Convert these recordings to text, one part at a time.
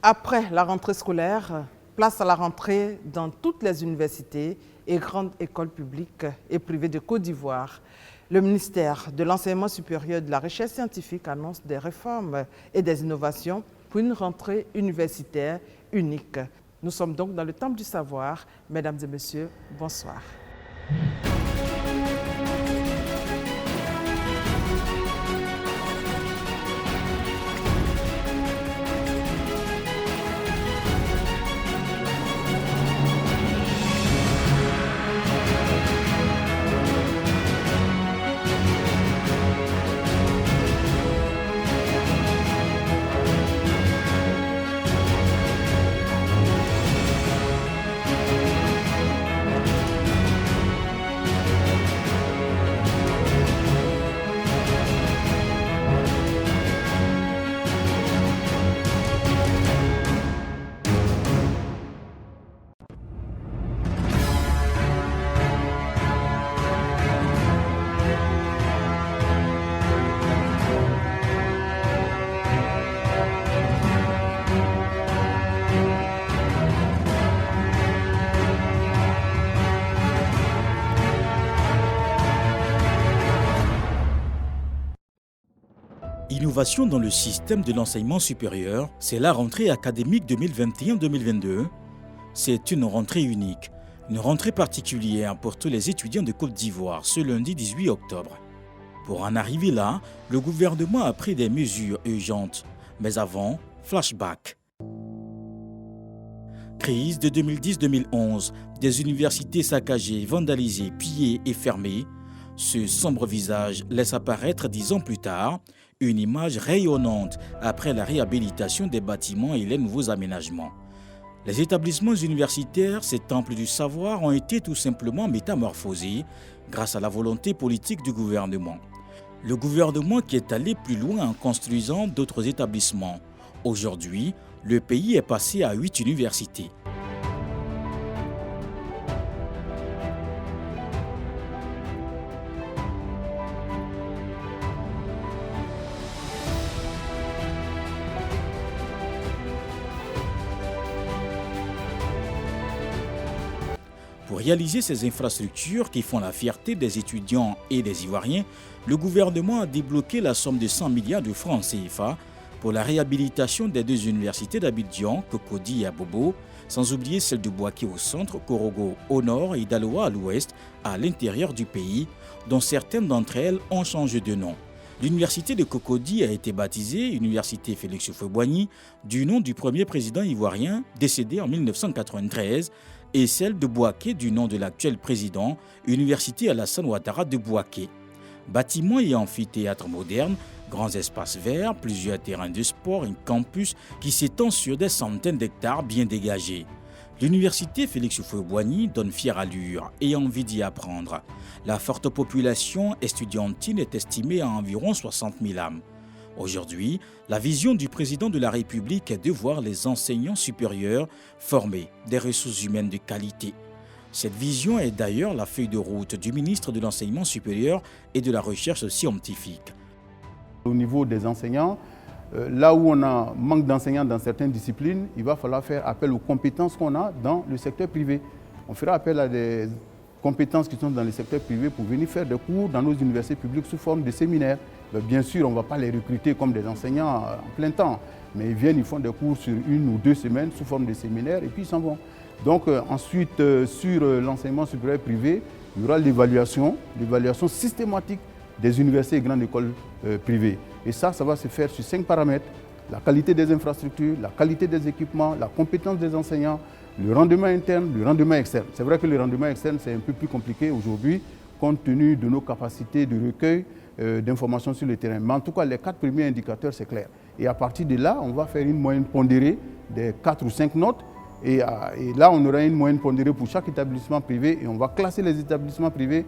Après la rentrée scolaire, place à la rentrée dans toutes les universités et grandes écoles publiques et privées de Côte d'Ivoire. Le ministère de l'Enseignement supérieur et de la Recherche scientifique annonce des réformes et des innovations pour une rentrée universitaire unique. Nous sommes donc dans le Temple du Savoir. Mesdames et messieurs, bonsoir. Innovation dans le système de l'enseignement supérieur, c'est la rentrée académique 2021-2022. C'est une rentrée unique, une rentrée particulière pour tous les étudiants de Côte d'Ivoire ce lundi 18 octobre. Pour en arriver là, le gouvernement a pris des mesures urgentes. Mais avant, flashback. Crise de 2010-2011, des universités saccagées, vandalisées, pillées et fermées. Ce sombre visage laisse apparaître 10 ans plus tard une image rayonnante après la réhabilitation des bâtiments et les nouveaux aménagements. Les établissements universitaires, ces temples du savoir, ont été tout simplement métamorphosés grâce à la volonté politique du gouvernement. Le gouvernement qui est allé plus loin en construisant d'autres établissements. Aujourd'hui, le pays est passé à 8 universités. Pour réaliser ces infrastructures qui font la fierté des étudiants et des Ivoiriens, le gouvernement a débloqué la somme de 100 milliards de francs CFA pour la réhabilitation des 2 universités d'Abidjan, Cocody et Abobo, sans oublier celle de Bouaké au centre, Korogo au nord et Daloa à l'ouest, à l'intérieur du pays, dont certaines d'entre elles ont changé de nom. L'université de Cocody a été baptisée Université Félix Houphouët-Boigny du nom du premier président ivoirien décédé en 1993 et celle de Bouaké du nom de l'actuel président, Université Alassane Ouattara de Bouaké. Bâtiments et amphithéâtres modernes, grands espaces verts, plusieurs terrains de sport, un campus qui s'étend sur des centaines d'hectares bien dégagés. L'université Félix Houphouët-Boigny donne fière allure et envie d'y apprendre. La forte population estudiantine est estimée à environ 60 000 âmes. Aujourd'hui, la vision du président de la République est de voir les enseignants supérieurs former des ressources humaines de qualité. Cette vision est d'ailleurs la feuille de route du ministre de l'Enseignement supérieur et de la Recherche scientifique. Au niveau des enseignants, là où on a manque d'enseignants dans certaines disciplines, il va falloir faire appel aux compétences qu'on a dans le secteur privé. On fera appel à des compétences qui sont dans le secteur privé pour venir faire des cours dans nos universités publiques sous forme de séminaires. Bien sûr, on ne va pas les recruter comme des enseignants en plein temps, mais ils viennent, ils font des cours sur 1 ou 2 semaines sous forme de séminaires et puis ils s'en vont. Donc ensuite, sur l'enseignement supérieur privé, il y aura l'évaluation systématique des universités et grandes écoles privées. Et ça va se faire sur 5 paramètres. La qualité des infrastructures, la qualité des équipements, la compétence des enseignants, le rendement interne, le rendement externe. C'est vrai que le rendement externe, c'est un peu plus compliqué aujourd'hui, compte tenu de nos capacités de recueil d'informations sur le terrain. Mais en tout cas, les 4 premiers indicateurs, c'est clair. Et à partir de là, on va faire une moyenne pondérée des 4 ou 5 notes. Et là, on aura une moyenne pondérée pour chaque établissement privé et on va classer les établissements privés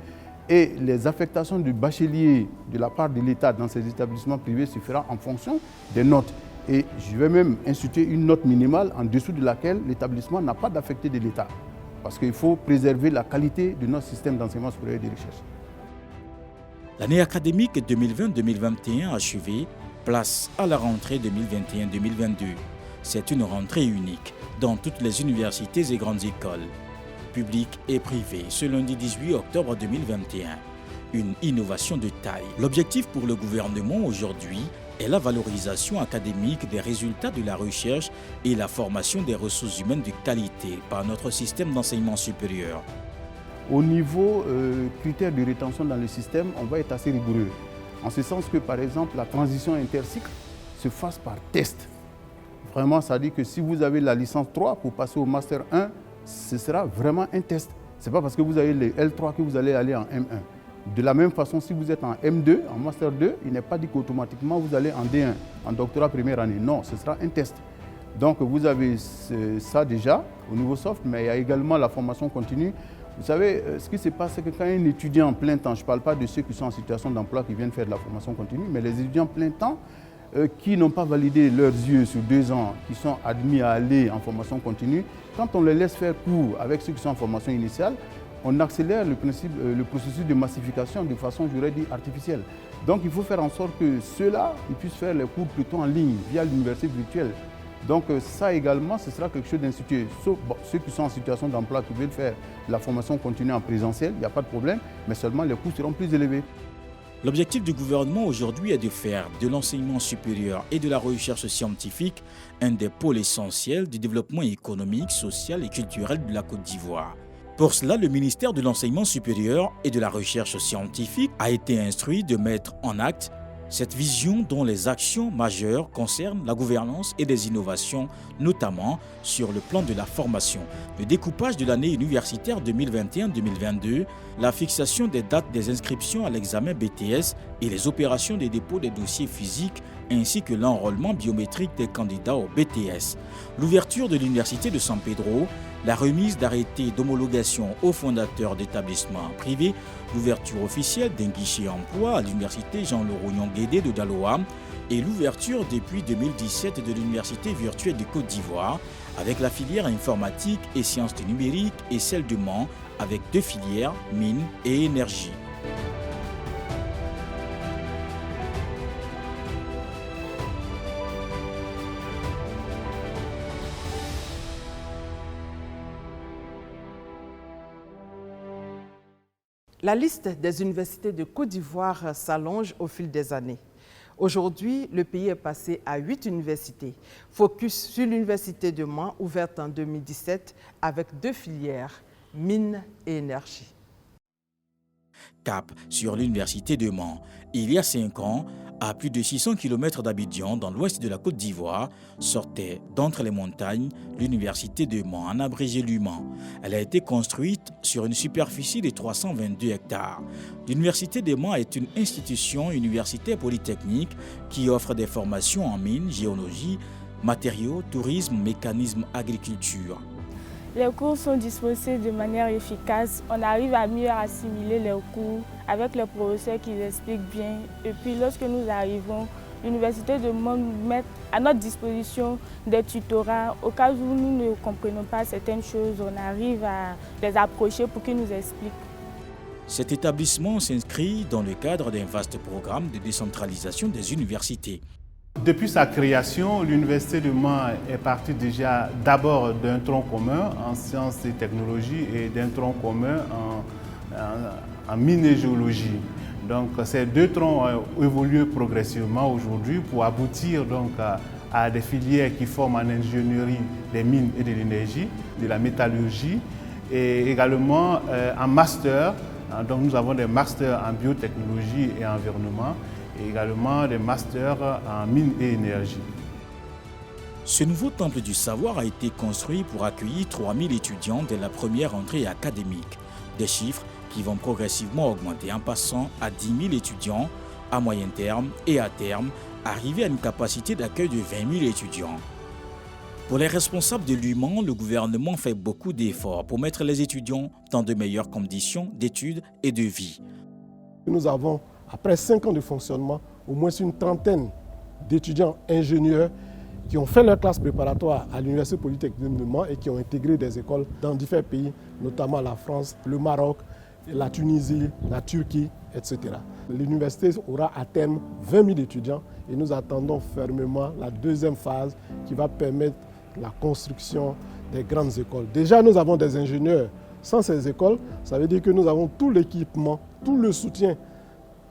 et les affectations du bachelier de la part de l'État dans ces établissements privés se fera en fonction des notes. Et je vais même instituer une note minimale en dessous de laquelle l'établissement n'a pas d'affecté de l'État. Parce qu'il faut préserver la qualité de notre système d'enseignement supérieur et de recherche. L'année académique 2020-2021 achevée, place à la rentrée 2021-2022. c'est une rentrée unique dans toutes les universités et grandes écoles, publiques et privées, ce lundi 18 octobre 2021. Une innovation de taille. L'objectif pour le gouvernement aujourd'hui est la valorisation académique des résultats de la recherche et la formation des ressources humaines de qualité par notre système d'enseignement supérieur. Au niveau critères de rétention dans le système, on va être assez rigoureux. En ce sens que, par exemple, la transition intercycle se fasse par test. Vraiment, ça dit que si vous avez la licence 3 pour passer au Master 1, ce sera vraiment un test. Ce n'est pas parce que vous avez les L3 que vous allez aller en M1. De la même façon, si vous êtes en M2, en Master 2, il n'est pas dit qu'automatiquement vous allez en D1, en doctorat première année. Non, ce sera un test. Donc vous avez ça déjà au niveau soft, mais il y a également la formation continue. Vous savez, ce qui se passe, c'est que quand un étudiant en plein temps, je ne parle pas de ceux qui sont en situation d'emploi qui viennent faire de la formation continue, mais les étudiants en plein temps qui n'ont pas validé leurs yeux sur 2 ans, qui sont admis à aller en formation continue, quand on les laisse faire cours avec ceux qui sont en formation initiale, on accélère le processus de massification de façon, j'aurais dit, artificielle. Donc il faut faire en sorte que ceux-là puissent faire les cours plutôt en ligne, via l'université virtuelle. Donc ça également, ce sera quelque chose d'institué. Sauf ceux qui sont en situation d'emploi, qui veulent faire la formation continue en présentiel, il n'y a pas de problème, mais seulement les coûts seront plus élevés. L'objectif du gouvernement aujourd'hui est de faire de l'enseignement supérieur et de la recherche scientifique un des pôles essentiels du développement économique, social et culturel de la Côte d'Ivoire. Pour cela, le ministère de l'Enseignement supérieur et de la Recherche scientifique a été instruit de mettre en acte cette vision dont les actions majeures concernent la gouvernance et des innovations, notamment sur le plan de la formation, le découpage de l'année universitaire 2021-2022, la fixation des dates des inscriptions à l'examen BTS et les opérations de dépôt des dossiers physiques ainsi que l'enrôlement biométrique des candidats au BTS, l'ouverture de l'université de San Pedro, la remise d'arrêtés d'homologation aux fondateurs d'établissements privés, l'ouverture officielle d'un guichet emploi à l'université Jean-Laurent-Guédé de Daloa et l'ouverture depuis 2017 de l'université virtuelle de Côte d'Ivoire avec la filière informatique et sciences du numérique et celle de Mans avec 2 filières, mines et énergie. La liste des universités de Côte d'Ivoire s'allonge au fil des années. Aujourd'hui, le pays est passé à 8 universités. Focus sur l'université de Mans, ouverte en 2017, avec 2 filières, mines et énergie. Cap sur l'université de Mans. Il y a 5 ans, à plus de 600 km d'Abidjan, dans l'ouest de la Côte d'Ivoire, sortait d'entre les montagnes l'université de Mans, en abrégé l'UMAN. Elle a été construite sur une superficie de 322 hectares. L'université de Mans est une institution universitaire polytechnique qui offre des formations en mines, géologie, matériaux, tourisme, mécanisme, agriculture. Les cours sont dispensés de manière efficace. On arrive à mieux assimiler les cours avec les professeurs qui expliquent bien. Et puis lorsque nous arrivons, l'université de Mans met à notre disposition des tutorats. Au cas où nous ne comprenons pas certaines choses, on arrive à les approcher pour qu'ils nous expliquent. Cet établissement s'inscrit dans le cadre d'un vaste programme de décentralisation des universités. Depuis sa création, l'Université de Mans est partie déjà d'abord d'un tronc commun en sciences et technologies et d'un tronc commun en mines et géologie. Donc ces 2 troncs ont évolué progressivement aujourd'hui pour aboutir donc à des filières qui forment en ingénierie des mines et de l'énergie, de la métallurgie et également en master. Donc nous avons des masters en biotechnologie et environnement, et également des masters en mines et énergie. Ce nouveau temple du savoir a été construit pour accueillir 3000 étudiants dès la première entrée académique. Des chiffres qui vont progressivement augmenter en passant à 10 000 étudiants à moyen terme et à terme, arriver à une capacité d'accueil de 20 000 étudiants. Pour les responsables de l'UMAN, le gouvernement fait beaucoup d'efforts pour mettre les étudiants dans de meilleures conditions d'études et de vie. Nous avons, après 5 ans de fonctionnement, au moins une trentaine d'étudiants ingénieurs qui ont fait leur classe préparatoire à l'Université polytechnique de Mans et qui ont intégré des écoles dans différents pays, notamment la France, le Maroc, la Tunisie, la Turquie etc. L'université aura à terme 20 000 étudiants et nous attendons fermement la deuxième phase qui va permettre la construction des grandes écoles. Déjà, nous avons des ingénieurs. Sans ces écoles, ça veut dire que nous avons tout l'équipement, tout le soutien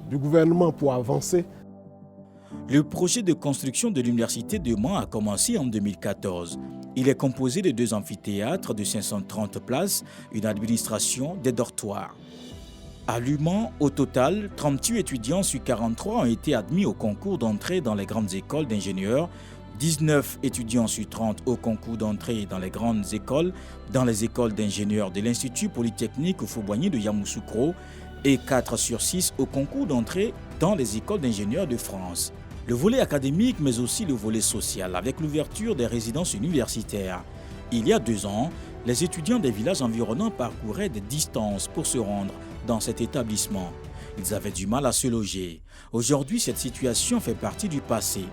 du gouvernement pour avancer. Le projet de construction de l'université de Mans a commencé en 2014. Il est composé de 2 amphithéâtres de 530 places, une administration, des dortoirs. À l'Human, au total, 38 étudiants sur 43 ont été admis au concours d'entrée dans les grandes écoles d'ingénieurs, 19 étudiants sur 30 au concours d'entrée dans les grandes écoles, dans les écoles d'ingénieurs de l'Institut Polytechnique Houphouët-Boigny de Yamoussoukro et 4 sur 6 au concours d'entrée dans les écoles d'ingénieurs de France. Le volet académique, mais aussi le volet social, avec l'ouverture des résidences universitaires. Il y a 2 ans, les étudiants des villages environnants parcouraient des distances pour se rendre dans cet établissement. Ils avaient du mal à se loger. Aujourd'hui, cette situation fait partie du passé.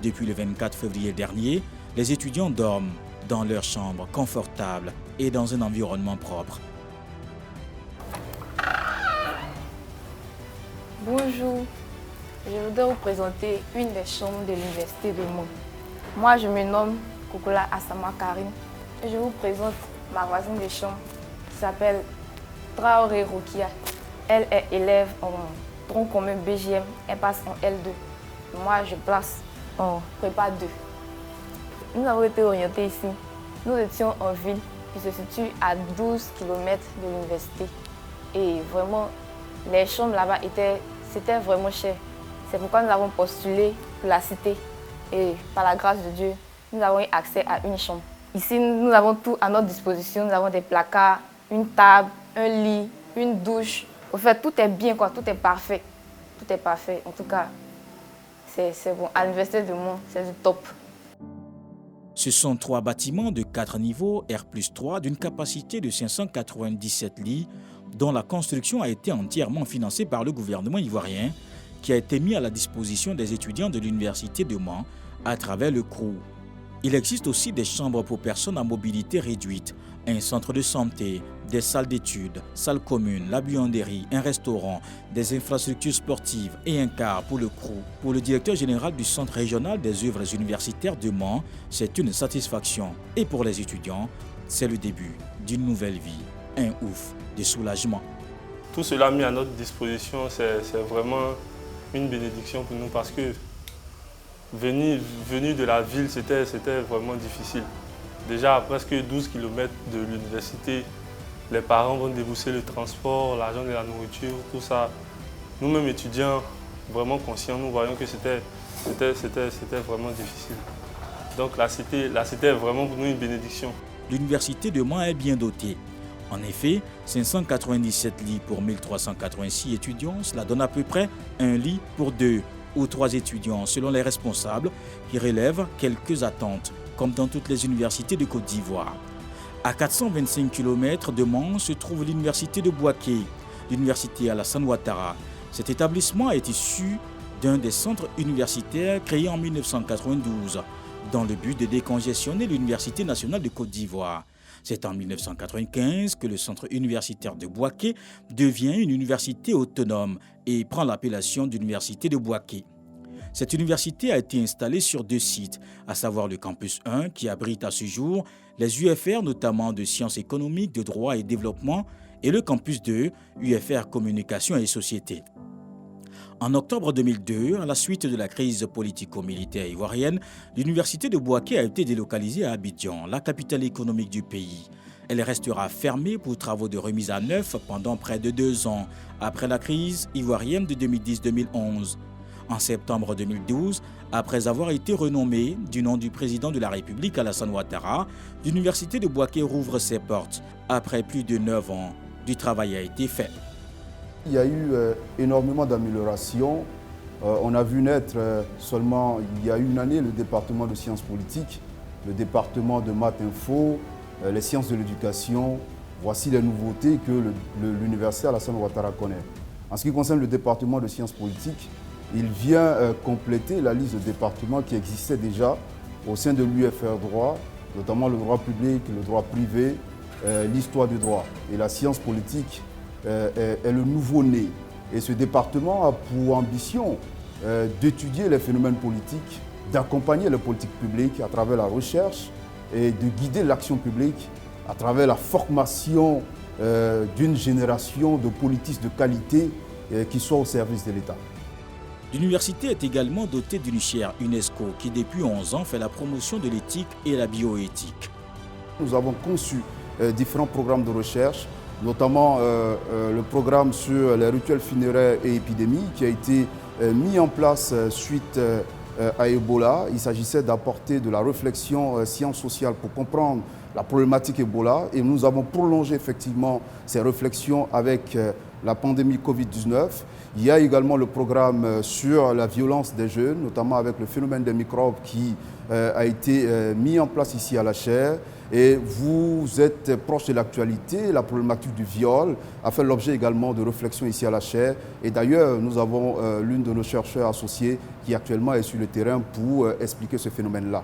Depuis le 24 février dernier, les étudiants dorment dans leurs chambres confortables et dans un environnement propre. Bonjour, je voudrais vous présenter une des chambres de l'université de Mans. Moi, je me nomme Koukoula Assama Karine et je vous présente ma voisine de chambre qui s'appelle Traoré Rokia. Elle est élève en tronc commun BGM, elle passe en L2. Moi, je place en prépa 2. Nous avons été orientés ici. Nous étions en ville qui se situe à 12 km de l'université. Et vraiment, les chambres là-bas c'était vraiment cher. C'est pourquoi nous avons postulé pour la cité. Et par la grâce de Dieu, nous avons eu accès à une chambre. Ici, nous avons tout à notre disposition. Nous avons des placards, une table, un lit, une douche. En fait, tout est bien, quoi. Tout est parfait. Tout est parfait. En tout cas, c'est bon. À l'université de Mans, c'est du top. Ce sont 3 bâtiments de 4 niveaux, R+3, d'une capacité de 597 lits, dont la construction a été entièrement financée par le gouvernement ivoirien, qui a été mis à la disposition des étudiants de l'université de Mans à travers le CROU. Il existe aussi des chambres pour personnes à mobilité réduite, un centre de santé, des salles d'études, salles communes, la buanderie, un restaurant, des infrastructures sportives et un car pour le CROU. Pour le directeur général du Centre régional des œuvres universitaires de Mans, c'est une satisfaction. Et pour les étudiants, c'est le début d'une nouvelle vie, un ouf de soulagement. Tout cela mis à notre disposition, c'est vraiment une bénédiction pour nous parce que venir de la ville, c'était vraiment difficile. Déjà à presque 12 km de l'université, les parents vont débourser le transport, l'argent de la nourriture, tout ça. Nous-mêmes étudiants, vraiment conscients, nous voyons que c'était vraiment difficile. Donc la cité est vraiment pour nous une bénédiction. L'université de Mans est bien dotée. En effet, 597 lits pour 1386 étudiants, cela donne à peu près un lit pour 2 ou 3 étudiants, selon les responsables, qui relèvent quelques attentes, comme dans toutes les universités de Côte d'Ivoire. À 425 km de Mans se trouve l'université de Bouaké, l'université Alassane Ouattara. Cet établissement est issu d'un des centres universitaires créés en 1992, dans le but de décongestionner l'Université nationale de Côte d'Ivoire. C'est en 1995 que le centre universitaire de Bouaké devient une université autonome et prend l'appellation d'université de Bouaké. Cette université a été installée sur 2 sites, à savoir le campus 1 qui abrite à ce jour les UFR notamment de sciences économiques, de droit et développement et le campus 2, UFR communication et société. En octobre 2002, à la suite de la crise politico-militaire ivoirienne, l'université de Bouaké a été délocalisée à Abidjan, la capitale économique du pays. Elle restera fermée pour travaux de remise à neuf pendant près de 2 ans, après la crise ivoirienne de 2010-2011. En septembre 2012, après avoir été renommée du nom du président de la République Alassane Ouattara, l'université de Bouaké rouvre ses portes. Après plus de 9 ans, du travail a été fait. Il y a eu énormément d'améliorations. On a vu naître seulement il y a une année le département de sciences politiques, le département de maths info, les sciences de l'éducation. Voici les nouveautés que l'université Alassane Ouattara connaît. En ce qui concerne le département de sciences politiques, il vient compléter la liste de départements qui existait déjà au sein de l'UFR droit, notamment le droit public, le droit privé, l'histoire du droit. Et la science politique est le nouveau-né Et ce département a pour ambition d'étudier les phénomènes politiques, d'accompagner les politiques publiques à travers la recherche et de guider l'action publique à travers la formation d'une génération de politistes de qualité qui soient au service de l'État. L'université est également dotée d'une chaire UNESCO qui depuis 11 ans fait la promotion de l'éthique et la bioéthique. Nous avons conçu différents programmes de recherche, notamment le programme sur les rituels funéraires et épidémies qui a été mis en place suite à Ebola. Il s'agissait d'apporter de la réflexion science sociale pour comprendre la problématique Ebola et nous avons prolongé effectivement ces réflexions avec la pandémie Covid-19. Il y a également le programme sur la violence des jeunes, notamment avec le phénomène des microbes qui a été mis en place ici à la chaire. Et vous êtes proche de l'actualité, la problématique du viol a fait l'objet également de réflexions ici à la chaire. Et d'ailleurs, nous avons l'une de nos chercheurs associés qui actuellement est sur le terrain pour expliquer ce phénomène-là.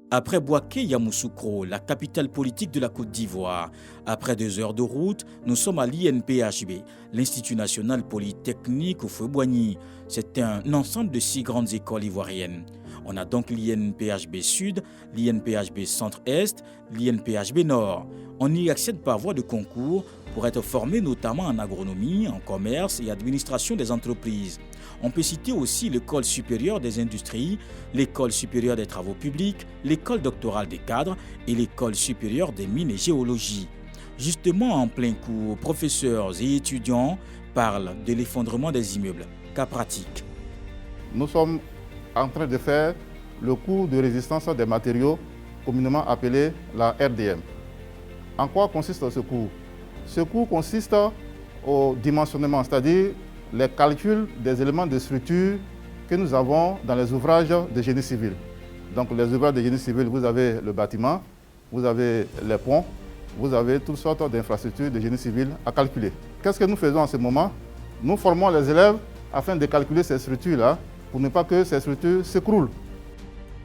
Après Bouaké Yamoussoukro, la capitale politique de la Côte d'Ivoire, après 2 heures de route, nous sommes à l'INPHB, l'Institut national polytechnique Houphouët-Boigny. C'est un ensemble de 6 grandes écoles ivoiriennes. On a donc l'INPHB Sud, l'INPHB Centre-Est, l'INPHB Nord. On y accède par voie de concours pour être formé notamment en agronomie, en commerce et administration des entreprises. On peut citer aussi l'École supérieure des industries, l'École supérieure des travaux publics, l'École doctorale des cadres et l'École supérieure des mines et géologie. Justement, en plein cours, professeurs et étudiants parlent de l'effondrement des immeubles. Cas pratique. Nous sommes en train de faire le cours de résistance des matériaux, communément appelé la RDM. En quoi consiste ce cours? Ce cours consiste au dimensionnement, c'est-à-dire les calculs des éléments de structure que nous avons dans les ouvrages de génie civil. Donc les ouvrages de génie civil, vous avez le bâtiment, vous avez les ponts, vous avez toutes sortes d'infrastructures de génie civil à calculer. Qu'est-ce que nous faisons en ce moment? Nous formons les élèves afin de calculer ces structures-là pour ne pas que ces structures s'écroulent.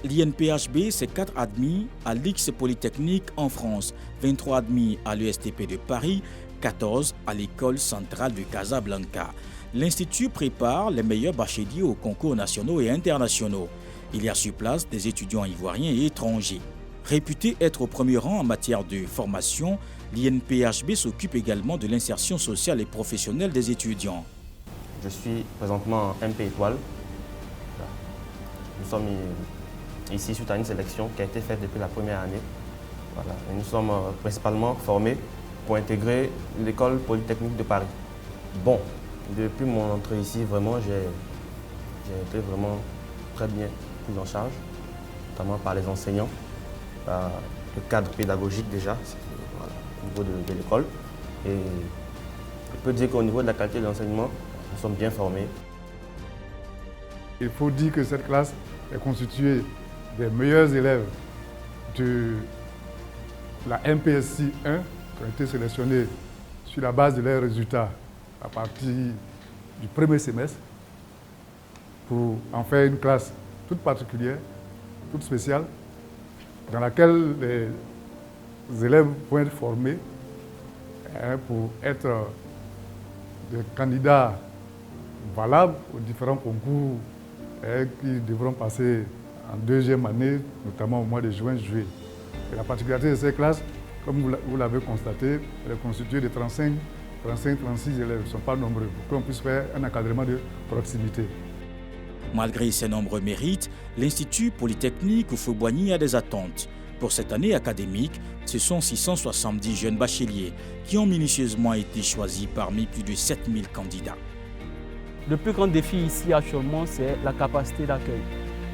L'INPHB, c'est 4 admis à l'X Polytechnique en France, 23 admis à l'ESTP de Paris, 14 à l'École centrale de Casablanca. L'Institut prépare les meilleurs bacheliers aux concours nationaux et internationaux. Il y a sur place des étudiants ivoiriens et étrangers. Réputé être au premier rang en matière de formation, l'INPHB s'occupe également de l'insertion sociale et professionnelle des étudiants. Je suis présentement en MP Étoile. Nous sommes ici suite à une sélection qui a été faite depuis la première année. Voilà. Et nous sommes principalement formés pour intégrer l'École polytechnique de Paris. Bon, depuis mon entrée ici, vraiment, j'ai été vraiment très bien pris en charge, notamment par les enseignants, par le cadre pédagogique déjà, voilà, au niveau de l'école. Et je peux dire qu'au niveau de la qualité de l'enseignement, nous sommes bien formés. Il faut dire que cette classe est constituée des meilleurs élèves de la MPSI 1 qui ont été sélectionnés sur la base de leurs résultats à partir du premier semestre pour en faire une classe toute particulière, toute spéciale, dans laquelle les élèves vont être formés pour être des candidats valables aux différents concours qui devront passer en 2e année, notamment au mois de juin-juillet. Et la particularité de ces classes, comme vous l'avez constaté, elle est constituée de 35-36 élèves, ils ne sont pas nombreux, pour qu'on puisse faire un encadrement de proximité. Malgré ses nombreux mérites, l'Institut polytechnique Houphouët-Boigny a des attentes. Pour cette année académique, ce sont 670 jeunes bacheliers qui ont minutieusement été choisis parmi plus de 7000 candidats. Le plus grand défi ici actuellement, c'est la capacité d'accueil.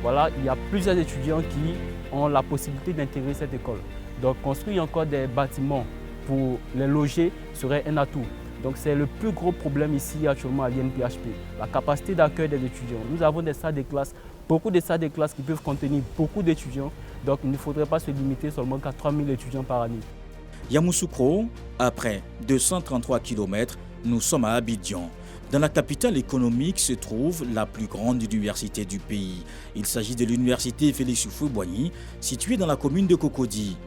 Voilà, il y a plusieurs étudiants qui ont la possibilité d'intégrer cette école. Donc construire encore des bâtiments pour les loger serait un atout. Donc c'est le plus gros problème ici actuellement à l'INPHB, la capacité d'accueil des étudiants. Nous avons des salles de classe, beaucoup de salles de classe qui peuvent contenir beaucoup d'étudiants. Donc il ne faudrait pas se limiter seulement qu'à 3000 étudiants par année. Yamoussoukro, après 233 km, nous sommes à Abidjan. Dans la capitale économique se trouve la plus grande université du pays. Il s'agit de l'université Félix Houphouët-Boigny, située dans la commune de Cocody.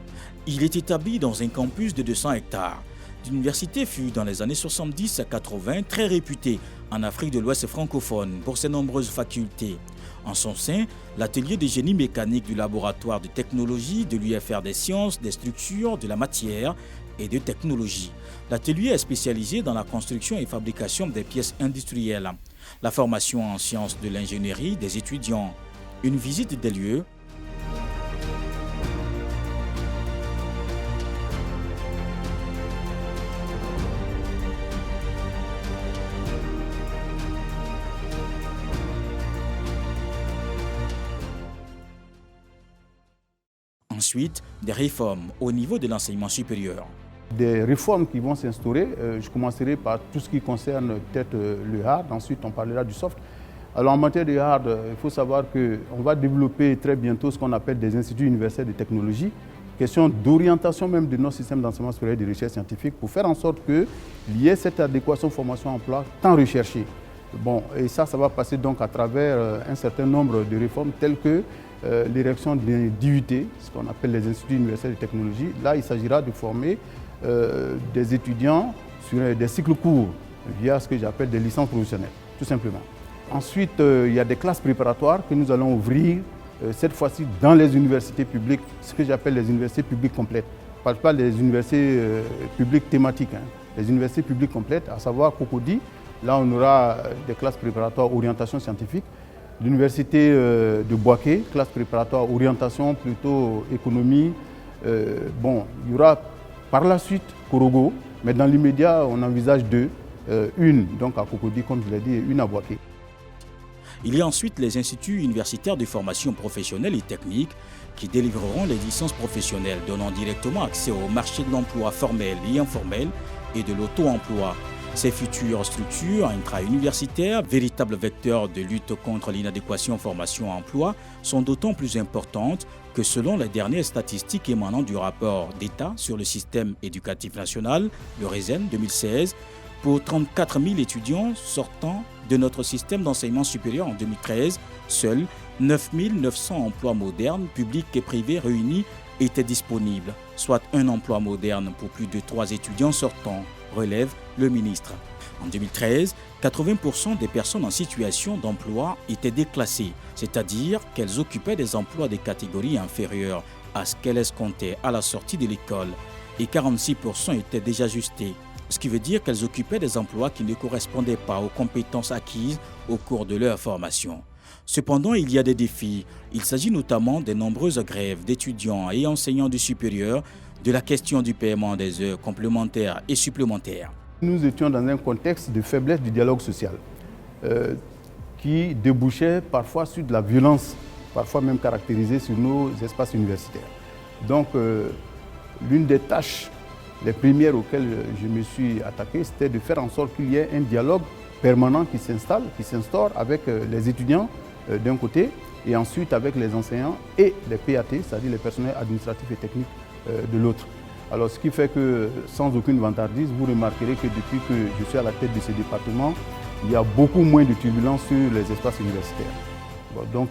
Il est établi dans un campus de 200 hectares. L'université fut dans les années 70 à 80 très réputée en Afrique de l'Ouest francophone pour ses nombreuses facultés. En son sein, l'atelier de génie mécanique du laboratoire de technologie de l'UFR des sciences, des structures, de la matière et de technologie. L'atelier est spécialisé dans la construction et fabrication des pièces industrielles. La formation en sciences de l'ingénierie des étudiants. Une visite des lieux. Ensuite, des réformes au niveau de l'enseignement supérieur. Des réformes qui vont s'instaurer, je commencerai par tout ce qui concerne peut-être le hard, ensuite on parlera du soft. Alors en matière de hard, il faut savoir qu'on va développer très bientôt ce qu'on appelle des instituts universitaires de technologie, question d'orientation même de nos systèmes d'enseignement supérieur et de recherche scientifique pour faire en sorte qu'il y ait cette adéquation formation-emploi tant recherchée. Bon, et ça va passer donc à travers un certain nombre de réformes telles que l'érection des DUT, ce qu'on appelle les instituts universitaires de technologie. Là, il s'agira de former des étudiants sur des cycles courts via ce que j'appelle des licences professionnelles, tout simplement. Ensuite, il y a des classes préparatoires que nous allons ouvrir, cette fois-ci dans les universités publiques, ce que j'appelle les universités publiques complètes. Je ne parle pas des universités publiques thématiques, les universités publiques complètes, à savoir Cocody. Là, on aura des classes préparatoires orientation scientifique. L'université de Boaké, classe préparatoire orientation plutôt économie. Bon, il y aura par la suite Korogo, mais dans l'immédiat, on envisage deux. Une donc à Cocody, comme je l'ai dit, et une à Boaké. Il y a ensuite les instituts universitaires de formation professionnelle et technique qui délivreront les licences professionnelles, donnant directement accès au marché de l'emploi formel et informel et de l'auto-emploi. Ces futures structures intra-universitaires, véritables vecteurs de lutte contre l'inadéquation formation-emploi, sont d'autant plus importantes que selon les dernières statistiques émanant du rapport d'État sur le système éducatif national, le RESEN 2016, pour 34 000 étudiants sortant de notre système d'enseignement supérieur en 2013, seuls 9 900 emplois modernes, publics et privés réunis, étaient disponibles, soit un emploi moderne pour plus de 3 étudiants sortants, relève le ministre. En 2013, 80% des personnes en situation d'emploi étaient déclassées, c'est-à-dire qu'elles occupaient des emplois de catégories inférieures à ce qu'elles escomptaient à la sortie de l'école, et 46% étaient déjà ajustées, ce qui veut dire qu'elles occupaient des emplois qui ne correspondaient pas aux compétences acquises au cours de leur formation. Cependant, il y a des défis. Il s'agit notamment des nombreuses grèves d'étudiants et enseignants du supérieur, de la question du paiement des heures complémentaires et supplémentaires. Nous étions dans un contexte de faiblesse du dialogue social qui débouchait parfois sur de la violence, parfois même caractérisée sur nos espaces universitaires. Donc, l'une des tâches les premières auxquelles je me suis attaqué, c'était de faire en sorte qu'il y ait un dialogue permanent qui s'installe, qui s'instaure avec les étudiants d'un côté et ensuite avec les enseignants et les PAT, c'est-à-dire les personnels administratifs et techniques de l'autre. Alors ce qui fait que sans aucune vantardise, vous remarquerez que depuis que je suis à la tête de ce département, il y a beaucoup moins de turbulences sur les espaces universitaires. Bon, donc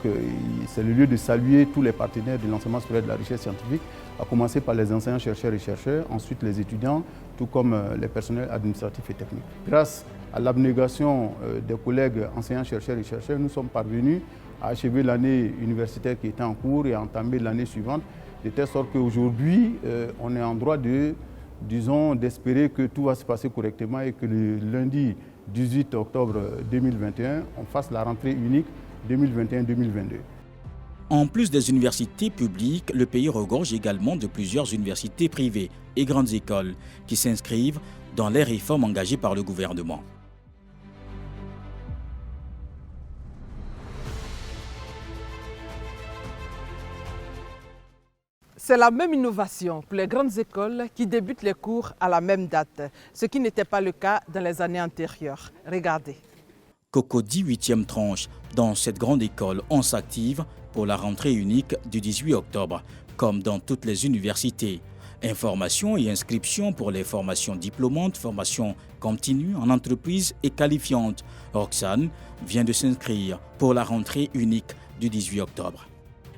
c'est le lieu de saluer tous les partenaires de l'enseignement supérieur de la recherche scientifique, à commencer par les enseignants, chercheurs et chercheurs, ensuite les étudiants, tout comme les personnels administratifs et techniques. Grâce à l'abnégation des collègues enseignants, chercheurs et chercheurs, nous sommes parvenus à achever l'année universitaire qui était en cours et à entamer l'année suivante, de telle sorte qu'aujourd'hui, on est en droit de, disons, d'espérer que tout va se passer correctement et que le lundi 18 octobre 2021, on fasse la rentrée unique 2021-2022. En plus des universités publiques, le pays regorge également de plusieurs universités privées et grandes écoles qui s'inscrivent dans les réformes engagées par le gouvernement. C'est la même innovation pour les grandes écoles qui débutent les cours à la même date, ce qui n'était pas le cas dans les années antérieures. Regardez. Cocody 8e tranche. Dans cette grande école, on s'active pour la rentrée unique du 18 octobre, comme dans toutes les universités. Information et inscription pour les formations diplômantes, formations continues en entreprise et qualifiantes. Roxane vient de s'inscrire pour la rentrée unique du 18 octobre.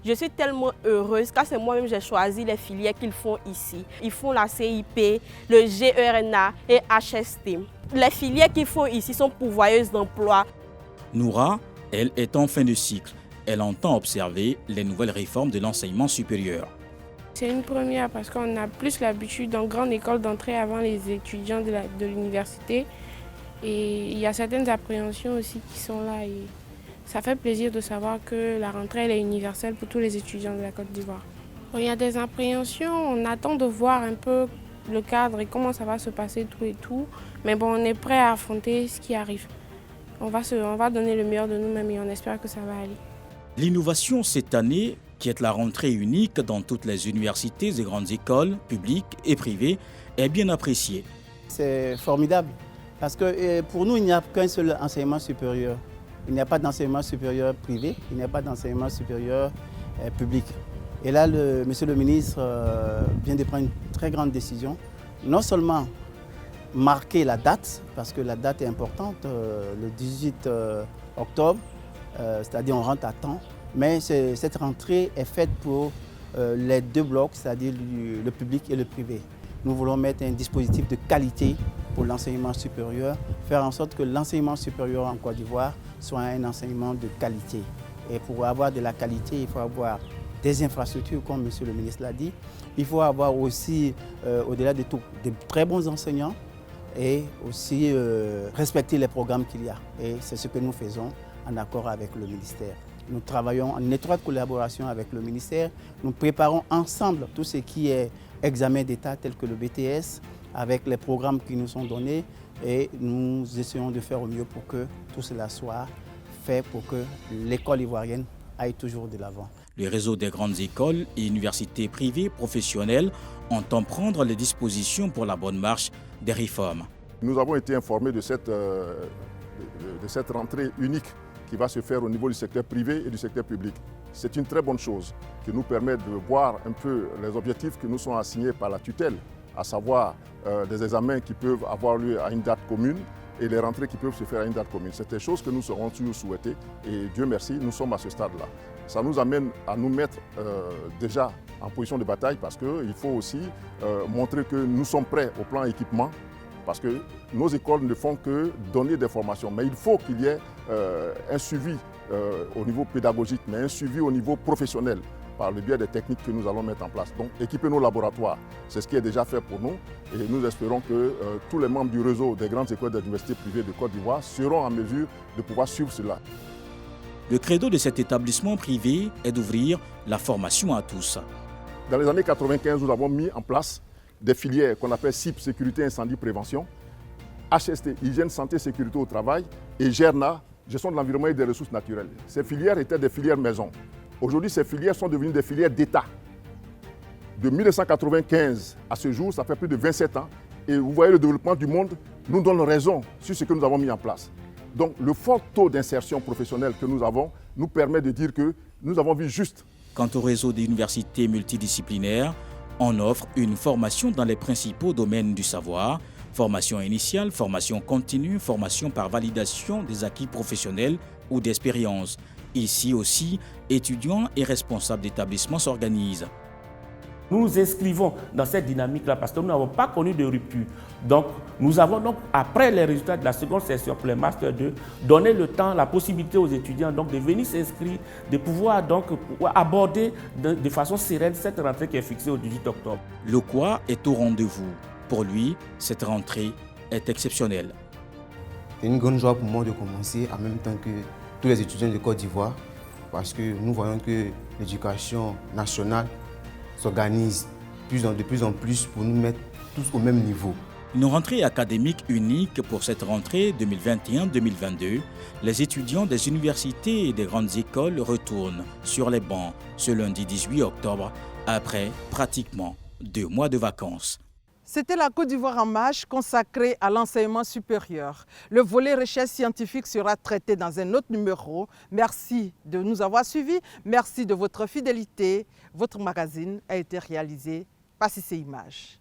Je suis tellement heureuse car c'est moi-même j'ai choisi les filières qu'ils font ici. Ils font la CIP, le GERNA et HST. Les filières qu'ils font ici sont pourvoyeuses d'emplois. Noura, elle, est en fin de cycle. Elle entend observer les nouvelles réformes de l'enseignement supérieur. C'est une première parce qu'on a plus l'habitude en grande école d'entrer avant les étudiants de l'université. Et il y a certaines appréhensions aussi qui sont là. Et ça fait plaisir de savoir que la rentrée elle est universelle pour tous les étudiants de la Côte d'Ivoire. Bon, il y a des appréhensions, on attend de voir un peu le cadre et comment ça va se passer tout et tout. Mais bon, on est prêt à affronter ce qui arrive. On va donner le meilleur de nous-mêmes et on espère que ça va aller. L'innovation cette année, qui est la rentrée unique dans toutes les universités et grandes écoles, publiques et privées, est bien appréciée. C'est formidable parce que pour nous, il n'y a qu'un seul enseignement supérieur. Il n'y a pas d'enseignement supérieur privé, il n'y a pas d'enseignement supérieur public. Et là, monsieur le ministre vient de prendre une très grande décision. Non seulement marquer la date, parce que la date est importante, le 18 octobre, c'est-à-dire on rentre à temps, mais cette rentrée est faite pour les deux blocs, c'est-à-dire le public et le privé. Nous voulons mettre un dispositif de qualité pour l'enseignement supérieur, faire en sorte que l'enseignement supérieur en Côte d'Ivoire soit un enseignement de qualité. Et pour avoir de la qualité, il faut avoir des infrastructures, comme monsieur le ministre l'a dit. Il faut avoir aussi, au-delà de tout, de très bons enseignants et aussi respecter les programmes qu'il y a. Et c'est ce que nous faisons en accord avec le ministère. Nous travaillons en étroite collaboration avec le ministère. Nous préparons ensemble tout ce qui est examen d'État tel que le BTS, avec les programmes qui nous sont donnés et nous essayons de faire au mieux pour que tout cela soit fait pour que l'école ivoirienne aille toujours de l'avant. Le réseau des grandes écoles et universités privées professionnelles entend prendre les dispositions pour la bonne marche des réformes. Nous avons été informés de cette rentrée unique qui va se faire au niveau du secteur privé et du secteur public. C'est une très bonne chose qui nous permet de voir un peu les objectifs qui nous sont assignés par la tutelle, à savoir des examens qui peuvent avoir lieu à une date commune et les rentrées qui peuvent se faire à une date commune. C'est des choses que nous serons toujours souhaitées et Dieu merci, nous sommes à ce stade-là. Ça nous amène à nous mettre déjà en position de bataille parce qu'il faut aussi montrer que nous sommes prêts au plan équipement parce que nos écoles ne font que donner des formations. Mais il faut qu'il y ait un suivi au niveau pédagogique, mais un suivi au niveau professionnel par le biais des techniques que nous allons mettre en place. Donc, équiper nos laboratoires, c'est ce qui est déjà fait pour nous. Et nous espérons que tous les membres du réseau des grandes écoles d'université privées de Côte d'Ivoire seront en mesure de pouvoir suivre cela. Le credo de cet établissement privé est d'ouvrir la formation à tous. Dans les années 95, nous avons mis en place des filières qu'on appelle CIP, Sécurité, Incendie, Prévention, HST, Hygiène, Santé, Sécurité au Travail, et GERNA, Gestion de l'environnement et des ressources naturelles. Ces filières étaient des filières maison. Aujourd'hui, ces filières sont devenues des filières d'État. De 1995 à ce jour, ça fait plus de 27 ans. Et vous voyez, le développement du monde nous donne raison sur ce que nous avons mis en place. Donc, le fort taux d'insertion professionnelle que nous avons nous permet de dire que nous avons vu juste. Quant au réseau d'universités multidisciplinaires, on offre une formation dans les principaux domaines du savoir, formation initiale, formation continue, formation par validation des acquis professionnels ou d'expérience. Ici aussi, étudiants et responsables d'établissements s'organisent. Nous nous inscrivons dans cette dynamique-là parce que nous n'avons pas connu de rupture. Donc, nous avons donc, après les résultats de la seconde session pour les Master 2, donné le temps, la possibilité aux étudiants donc, de venir s'inscrire, de pouvoir donc aborder de façon sereine cette rentrée qui est fixée au 18 octobre. Le quoi est au rendez-vous. Pour lui, cette rentrée est exceptionnelle. C'est une grande joie pour moi de commencer en même temps que tous les étudiants de Côte d'Ivoire parce que nous voyons que l'éducation nationale s'organise de plus en plus pour nous mettre tous au même niveau. Une rentrée académique unique pour cette rentrée 2021-2022. Les étudiants des universités et des grandes écoles retournent sur les bancs ce lundi 18 octobre après pratiquement 2 mois de vacances. C'était la Côte d'Ivoire en marche consacrée à l'enseignement supérieur. Le volet recherche scientifique sera traité dans un autre numéro. Merci de nous avoir suivis. Merci de votre fidélité. Votre magazine a été réalisé par CC Images.